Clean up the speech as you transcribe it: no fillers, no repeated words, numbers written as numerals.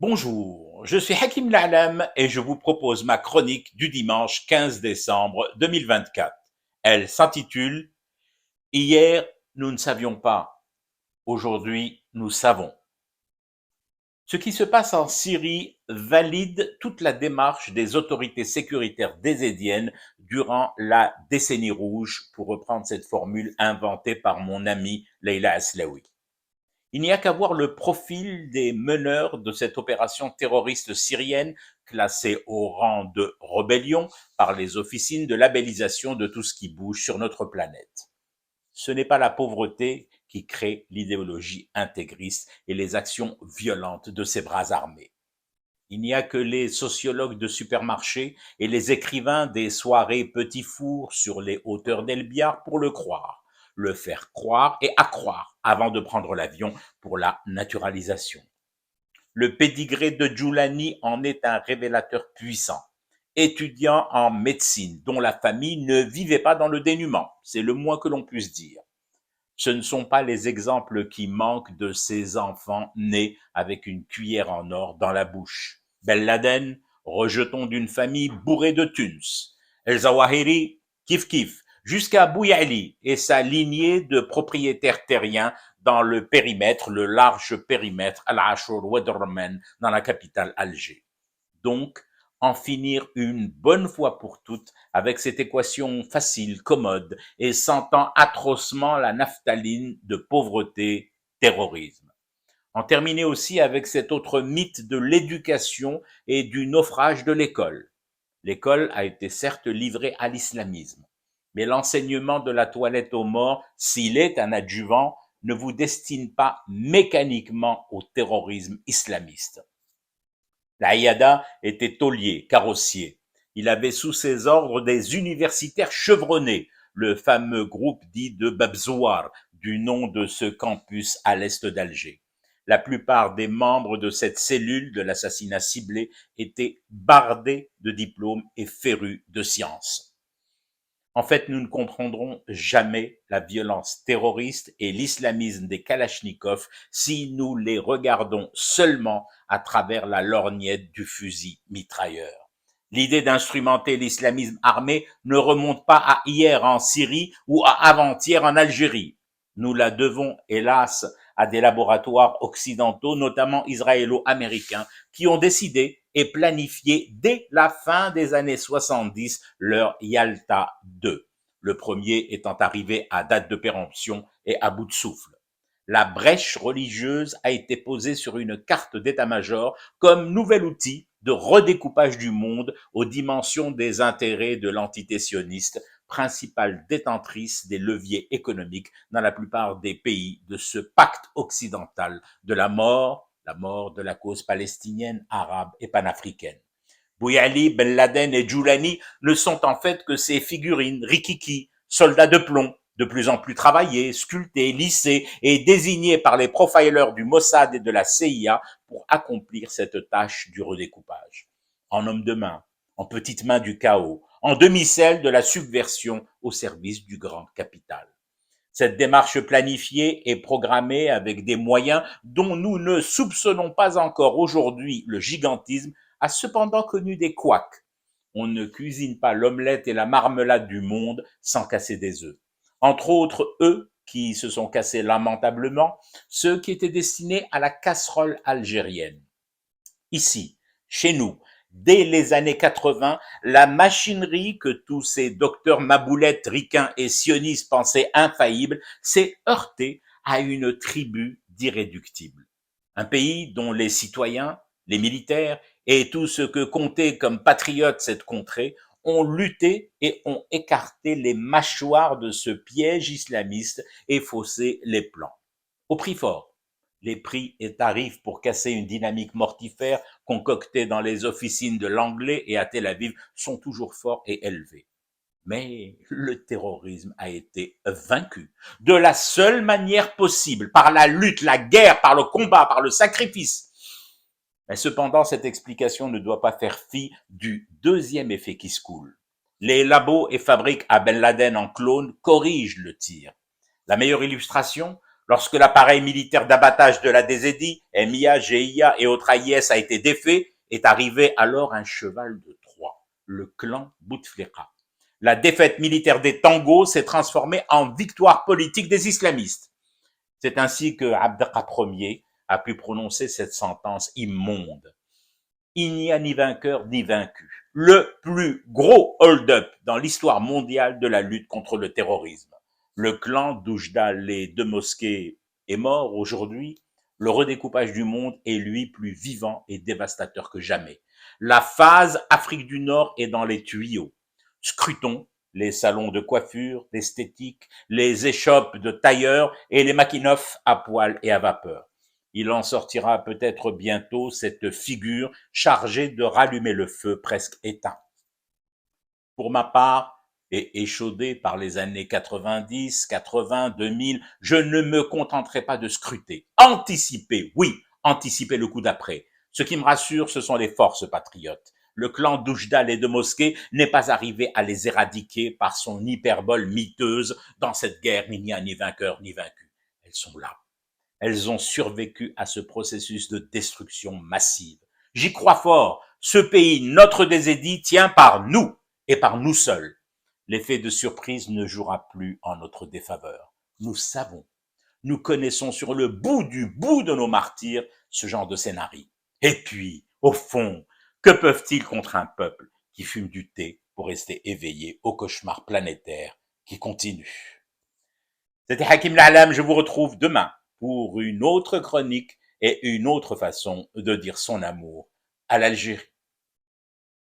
Bonjour, je suis Hakim La'alam et je vous propose ma chronique du dimanche 15 décembre 2024. Elle s'intitule Hier, nous ne savions pas, aujourd'hui, nous savons. Ce qui se passe en Syrie valide toute la démarche des autorités sécuritaires désédiennes durant la décennie rouge, pour reprendre cette formule inventée par mon ami Leila Aslaoui. Il n'y a qu'à voir le profil des meneurs de cette opération terroriste syrienne classée au rang de rébellion par les officines de labellisation de tout ce qui bouge sur notre planète. Ce n'est pas la pauvreté qui crée l'idéologie intégriste et les actions violentes de ces bras armés. Il n'y a que les sociologues de supermarché et les écrivains des soirées petits fours sur les hauteurs d'Elbiar pour le croire, le faire croire et accroire avant de prendre l'avion pour la naturalisation. Le pédigré de Giuliani en est un révélateur puissant. Étudiant en médecine dont la famille ne vivait pas dans le dénuement, c'est le moins que l'on puisse dire. Ce ne sont pas les exemples qui manquent de ces enfants nés avec une cuillère en or dans la bouche. Ben Laden, rejeton d'une famille bourrée de thunes. El Zawahiri, kif kif, jusqu'à Bouyali et sa lignée de propriétaires terriens dans le large périmètre Al-Ashur Wedderman dans la capitale Alger. Donc, en finir une bonne fois pour toutes avec cette équation facile, commode et sentant atrocement la naphtaline de pauvreté, terrorisme. En terminer aussi avec cet autre mythe de l'éducation et du naufrage de l'école. L'école a été certes livrée à l'islamisme, mais l'enseignement de la toilette aux morts, s'il est un adjuvant, ne vous destine pas mécaniquement au terrorisme islamiste. L'Aïada était taulier, carrossier. Il avait sous ses ordres des universitaires chevronnés, le fameux groupe dit de Babzouar, du nom de ce campus à l'est d'Alger. La plupart des membres de cette cellule de l'assassinat ciblé étaient bardés de diplômes et férus de sciences. En fait, nous ne comprendrons jamais la violence terroriste et l'islamisme des Kalachnikovs si nous les regardons seulement à travers la lorgnette du fusil mitrailleur. L'idée d'instrumenter l'islamisme armé ne remonte pas à hier en Syrie ou à avant-hier en Algérie. Nous la devons, hélas, à des laboratoires occidentaux, notamment israélo-américains, qui ont décidé et planifié dès la fin des années 70 leur Yalta 2, le premier étant arrivé à date de péremption et à bout de souffle. La brèche religieuse a été posée sur une carte d'état-major comme nouvel outil de redécoupage du monde aux dimensions des intérêts de l'entité sioniste, principale détentrice des leviers économiques dans la plupart des pays de ce pacte occidental de la mort de la cause palestinienne, arabe et panafricaine. Bouyali, Ben Laden et Giuliani ne sont en fait que ces figurines rikiki, soldats de plomb, de plus en plus travaillés, sculptés, lissés et désignés par les profilers du Mossad et de la CIA pour accomplir cette tâche du redécoupage. En homme de main, en petite main du chaos, en demi-sel de la subversion au service du grand capital. Cette démarche planifiée et programmée avec des moyens dont nous ne soupçonnons pas encore aujourd'hui le gigantisme a cependant connu des couacs. On ne cuisine pas l'omelette et la marmelade du monde sans casser des œufs. Entre autres, eux qui se sont cassés lamentablement, ceux qui étaient destinés à la casserole algérienne. Ici, chez nous, dès les années 80, la machinerie que tous ces docteurs maboulettes, ricains et sionistes pensaient infaillible s'est heurtée à une tribu d'irréductibles. Un pays dont les citoyens, les militaires et tout ce que comptait comme patriotes cette contrée ont lutté et ont écarté les mâchoires de ce piège islamiste et faussé les plans. Au prix fort. Les prix et tarifs pour casser une dynamique mortifère concoctée dans les officines de l'anglais et à Tel Aviv sont toujours forts et élevés. Mais le terrorisme a été vaincu de la seule manière possible, par la lutte, la guerre, par le combat, par le sacrifice. Mais cependant, cette explication ne doit pas faire fi du deuxième effet qui se coule. Les labos et fabriques à Ben Laden en clone corrigent le tir. La meilleure illustration, Lorsque l'appareil militaire d'abattage de la DZI, MIA, GIA et autres AIS a été défait, est arrivé alors un cheval de Troie, le clan Bouteflika. La défaite militaire des Tangos s'est transformée en victoire politique des islamistes. C'est ainsi que Abdelkah Ier a pu prononcer cette sentence immonde. Il n'y a ni vainqueur ni vaincu. Le plus gros hold-up dans l'histoire mondiale de la lutte contre le terrorisme. Le clan d'Oujda, les deux mosquées, est mort aujourd'hui. Le redécoupage du monde est lui plus vivant et dévastateur que jamais. La phase Afrique du Nord est dans les tuyaux. Scrutons les salons de coiffure, d'esthétique, les échoppes de tailleurs et les maquinoffs à poil et à vapeur. Il en sortira peut-être bientôt cette figure chargée de rallumer le feu presque éteint. Pour ma part, et échaudé par les années 90, 80, 2000, je ne me contenterai pas de scruter. Anticiper, oui, anticiper le coup d'après. Ce qui me rassure, ce sont les forces patriotes. Le clan d'Oujda et de Mosquée n'est pas arrivé à les éradiquer par son hyperbole miteuse. Dans cette guerre, il n'y a ni vainqueur ni vaincu. Elles sont là. Elles ont survécu à ce processus de destruction massive. J'y crois fort. Ce pays, notre Désédie, tient par nous et par nous seuls. L'effet de surprise ne jouera plus en notre défaveur. Nous savons, nous connaissons sur le bout du bout de nos martyrs ce genre de scénario. Et puis, au fond, que peuvent-ils contre un peuple qui fume du thé pour rester éveillé au cauchemar planétaire qui continue? C'était Hakim L'Alam, je vous retrouve demain pour une autre chronique et une autre façon de dire son amour à l'Algérie.